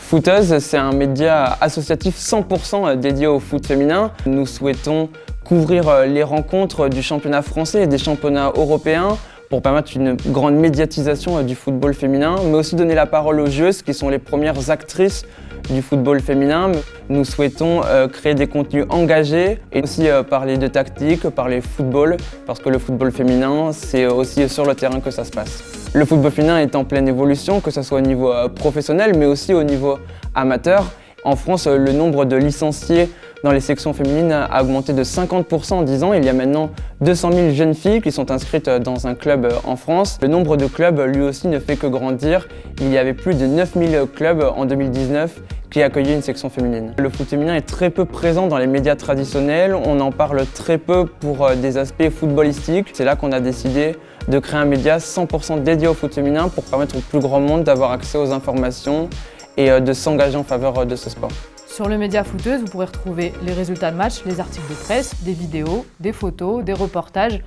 Footeuse, c'est un média associatif 100% dédié au foot féminin. Nous souhaitons couvrir les rencontres du championnat français et des championnats européens pour permettre une grande médiatisation du football féminin, mais aussi donner la parole aux joueuses qui sont les premières actrices du football féminin. Nous souhaitons créer des contenus engagés et aussi parler de tactique, parler football, parce que le football féminin, c'est aussi sur le terrain que ça se passe. Le football féminin est en pleine évolution, que ce soit au niveau professionnel, mais aussi au niveau amateur. En France, le nombre de licenciés dans les sections féminines a augmenté de 50% en 10 ans. Il y a maintenant 200 000 jeunes filles qui sont inscrites dans un club en France. Le nombre de clubs, lui aussi, ne fait que grandir. Il y avait plus de 9000 clubs en 2019 qui accueillaient une section féminine. Le foot féminin est très peu présent dans les médias traditionnels. On en parle très peu pour des aspects footballistiques. C'est là qu'on a décidé de créer un média 100% dédié au foot féminin pour permettre au plus grand monde d'avoir accès aux informations et de s'engager en faveur de ce sport. Sur le média Footeuse, vous pourrez retrouver les résultats de match, les articles de presse, des vidéos, des photos, des reportages,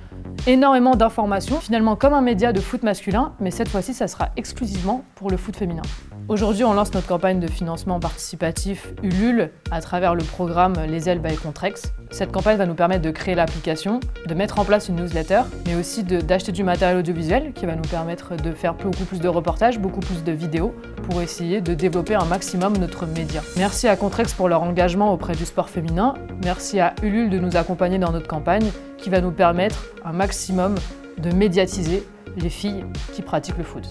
énormément d'informations, finalement comme un média de foot masculin, mais cette fois-ci, ça sera exclusivement pour le foot féminin. Aujourd'hui, on lance notre campagne de financement participatif Ulule à travers le programme Les Ailes by Contrex. Cette campagne va nous permettre de créer l'application, de mettre en place une newsletter, mais aussi d'acheter du matériel audiovisuel qui va nous permettre de faire beaucoup plus de reportages, beaucoup plus de vidéos pour essayer de développer un maximum notre média. Merci à Contrex pour leur engagement auprès du sport féminin. Merci à Ulule de nous accompagner dans notre campagne qui va nous permettre un maximum de médiatiser les filles qui pratiquent le foot.